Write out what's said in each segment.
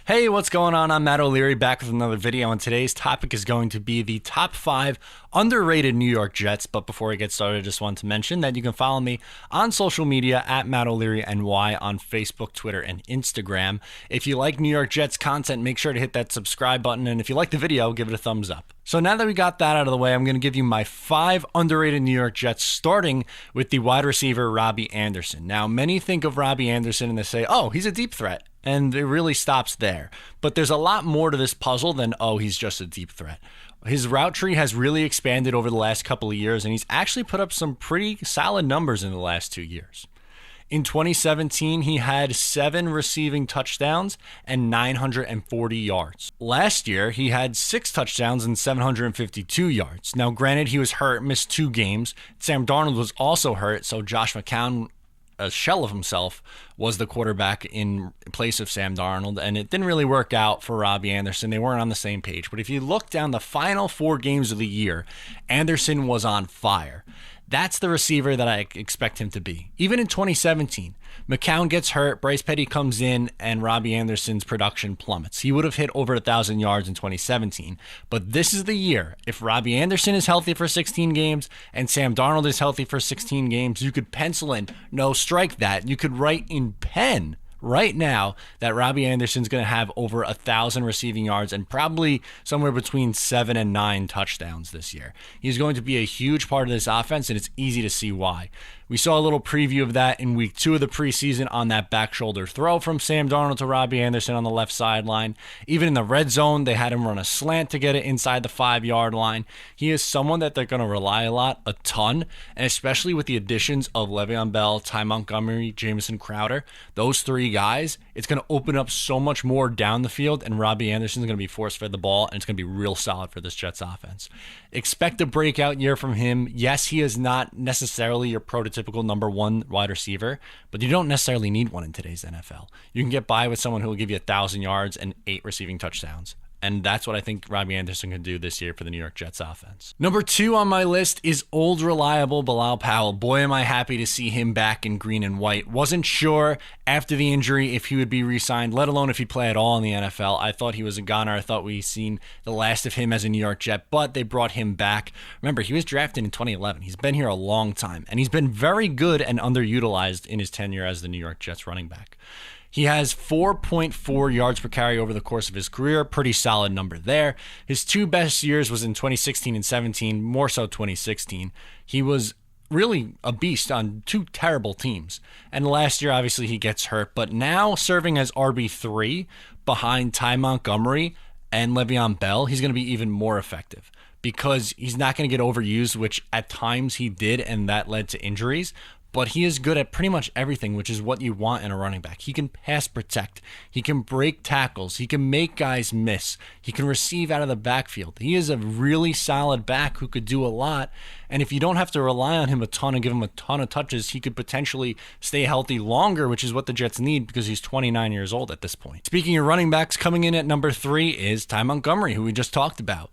Hey, what's going on? I'm Matt O'Leary back with another video, and today's topic is going to be the top 5 underrated New York Jets. But before I get started, I just want to mention that you can follow me on social media at Matt O'Leary NY on Facebook, Twitter, and Instagram. If you like New York Jets content, make sure to hit that subscribe button, and if you like the video, give it a thumbs up. So now that we got that out of the way, I'm going to give you my 5 underrated New York Jets, starting with the wide receiver Robby Anderson. Now, many think of Robby Anderson and they say, oh, he's a deep threat. And it really stops there. But there's a lot more to this puzzle than, oh, he's just a deep threat. His route tree has really expanded over the last couple of years, and he's actually put up some pretty solid numbers in the last 2 years. In 2017, he had 7 receiving touchdowns and 940 yards. Last year, he had 6 touchdowns and 752 yards. Now, granted, he was hurt, missed 2 games. Sam Darnold was also hurt, so Josh McCown, a shell of himself, was the quarterback in place of Sam Darnold, and it didn't really work out for Robby Anderson. They weren't on the same page. But if you look down the final 4 games of the year, Anderson was on fire. That's the receiver that I expect him to be. Even in 2017, McCown gets hurt, Bryce Petty comes in, and Robby Anderson's production plummets. He would have hit over 1,000 yards in 2017. But this is the year. If Robby Anderson is healthy for 16 games and Sam Darnold is healthy for 16 games, you could pencil in, no, strike that. You could write in pen right now that Robby Anderson's going to have over 1,000 receiving yards and probably somewhere between 7 and 9 touchdowns this year. He's going to be a huge part of this offense, and it's easy to see why. We saw a little preview of that in week 2 of the preseason on that back shoulder throw from Sam Darnold to Robby Anderson on the left sideline. Even in the red zone, they had him run a slant to get it inside the 5-yard line. He is someone that they're going to rely a ton, and especially with the additions of Le'Veon Bell, Ty Montgomery, Jamison Crowder, those 3 guys, it's going to open up so much more down the field, and Robby Anderson's going to be force-fed the ball, and it's going to be real solid for this Jets offense. Expect a breakout year from him. Yes, he is not necessarily your prototypical number 1 wide receiver, but you don't necessarily need one in today's NFL. You can get by with someone who will give you 1,000 yards and 8 receiving touchdowns. And that's what I think Robby Anderson can do this year for the New York Jets offense. Number 2 on my list is old reliable Bilal Powell. Boy, am I happy to see him back in green and white. Wasn't sure after the injury if he would be re-signed, let alone if he'd play at all in the NFL. I thought he was a goner. I thought we'd seen the last of him as a New York Jet, but they brought him back. Remember, he was drafted in 2011. He's been here a long time, and he's been very good and underutilized in his tenure as the New York Jets running back. He has 4.4 yards per carry over the course of his career. Pretty solid number there. His 2 best years was in 2016 and 17, more so 2016. He was really a beast on 2 terrible teams. And last year, obviously, he gets hurt. But now serving as RB3 behind Ty Montgomery and Le'Veon Bell, he's going to be even more effective because he's not going to get overused, which at times he did, and that led to injuries. But he is good at pretty much everything, which is what you want in a running back. He can pass protect. He can break tackles. He can make guys miss. He can receive out of the backfield. He is a really solid back who could do a lot. And if you don't have to rely on him a ton and give him a ton of touches, he could potentially stay healthy longer, which is what the Jets need because he's 29 years old at this point. Speaking of running backs, coming in at number 3 is Ty Montgomery, who we just talked about.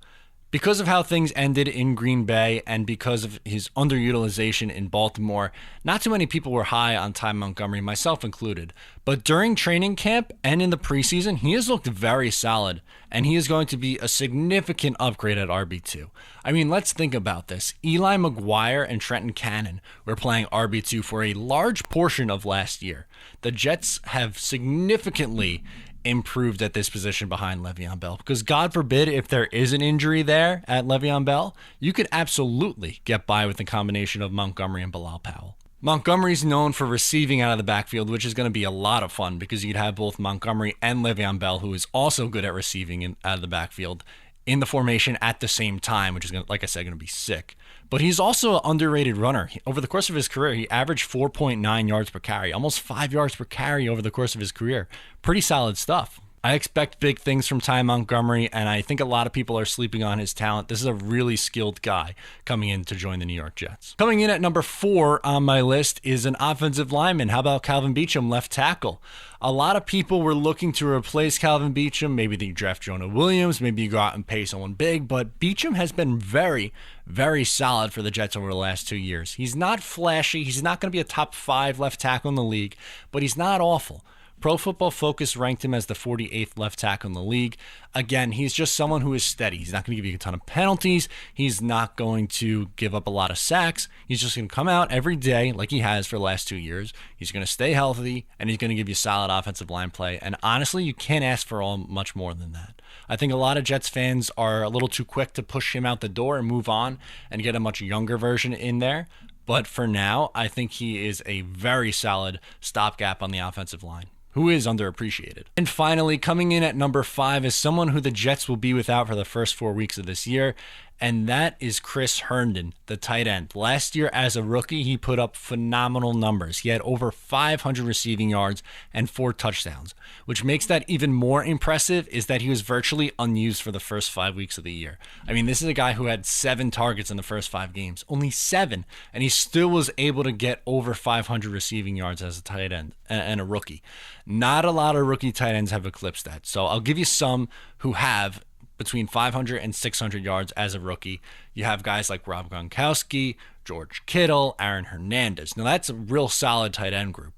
Because of how things ended in Green Bay and because of his underutilization in Baltimore, not too many people were high on Ty Montgomery, myself included. But during training camp and in the preseason, he has looked very solid, and he is going to be a significant upgrade at RB2. I mean, let's think about this. Eli McGuire and Trenton Cannon were playing RB2 for a large portion of last year. The Jets have significantly improved at this position behind Le'Veon Bell, because God forbid if there is an injury there at Le'Veon Bell, you could absolutely get by with the combination of Montgomery and Bilal Powell. Montgomery's known for receiving out of the backfield, which is going to be a lot of fun because you'd have both Montgomery and Le'Veon Bell, who is also good at receiving out of the backfield, in the formation at the same time, which is, like I said, going to be sick. But he's also an underrated runner. Over the course of his career, he averaged 4.9 yards per carry, almost 5 yards per carry over the course of his career. Pretty solid stuff. I expect big things from Ty Montgomery, and I think a lot of people are sleeping on his talent. This is a really skilled guy coming in to join the New York Jets. Coming in at number 4 on my list is an offensive lineman. How about Calvin Beecham, left tackle? A lot of people were looking to replace Calvin Beecham. Maybe they draft Jonah Williams. Maybe you go out and pay someone big. But Beecham has been very, very solid for the Jets over the last 2 years. He's not flashy. He's not going to be a top 5 left tackle in the league, but he's not awful. Pro Football Focus ranked him as the 48th left tackle in the league. Again, he's just someone who is steady. He's not going to give you a ton of penalties. He's not going to give up a lot of sacks. He's just going to come out every day like he has for the last 2 years. He's going to stay healthy, and he's going to give you solid offensive line play. And honestly, you can't ask for much more than that. I think a lot of Jets fans are a little too quick to push him out the door and move on and get a much younger version in there. But for now, I think he is a very solid stopgap on the offensive line, who is underappreciated. And finally, coming in at number 5 is someone who the Jets will be without for the first 4 weeks of this year, and that is Chris Herndon, the tight end. Last year as a rookie, he put up phenomenal numbers. He had over 500 receiving yards and 4 touchdowns. Which makes that even more impressive is that he was virtually unused for the first 5 weeks of the year. I mean, this is a guy who had 7 targets in the first 5 games, only 7, and he still was able to get over 500 receiving yards as a tight end and a rookie. Not a lot of rookie tight ends have eclipsed that. So I'll give you some who have between 500 and 600 yards as a rookie. You have guys like Rob Gronkowski, George Kittle, Aaron Hernandez. Now that's a real solid tight end group.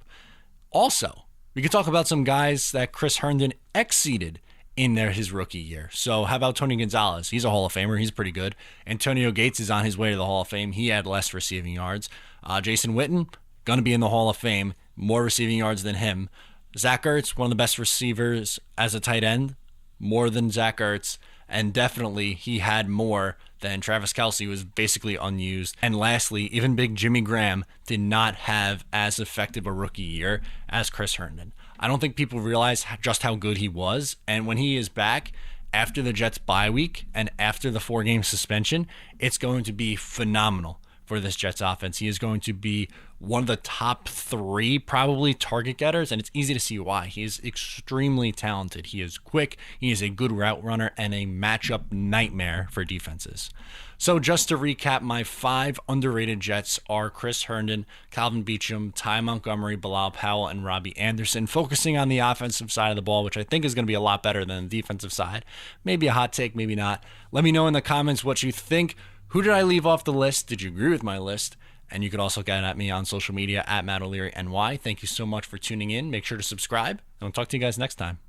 Also, we could talk about some guys that Chris Herndon exceeded in his rookie year. So how about Tony Gonzalez? He's a Hall of Famer. He's pretty good. Antonio Gates is on his way to the Hall of Fame. He had less receiving yards. Jason Witten, going to be in the Hall of Fame. More receiving yards than him. Zach Ertz, one of the best receivers as a tight end. More than Zach Ertz. And definitely he had more than Travis Kelce, who was basically unused. And lastly, even big Jimmy Graham did not have as effective a rookie year as Chris Herndon. I don't think people realize just how good he was. And when he is back after the Jets bye week and after the 4-game suspension, it's going to be phenomenal for this Jets offense. He is going to be one of the top 3 probably target getters, and it's easy to see why. He is extremely talented. He is quick. He is a good route runner and a matchup nightmare for defenses. So just to recap, my 5 underrated Jets are Chris Herndon, Calvin Beecham, Ty Montgomery, Bilal Powell, and Robby Anderson, focusing on the offensive side of the ball, which I think is going to be a lot better than the defensive side. Maybe a hot take, maybe not. Let me know in the comments what you think. Who did I leave off the list? Did you agree with my list? And you can also get at me on social media at Matt O'Leary NY. Thank you so much for tuning in. Make sure to subscribe, and I'll talk to you guys next time.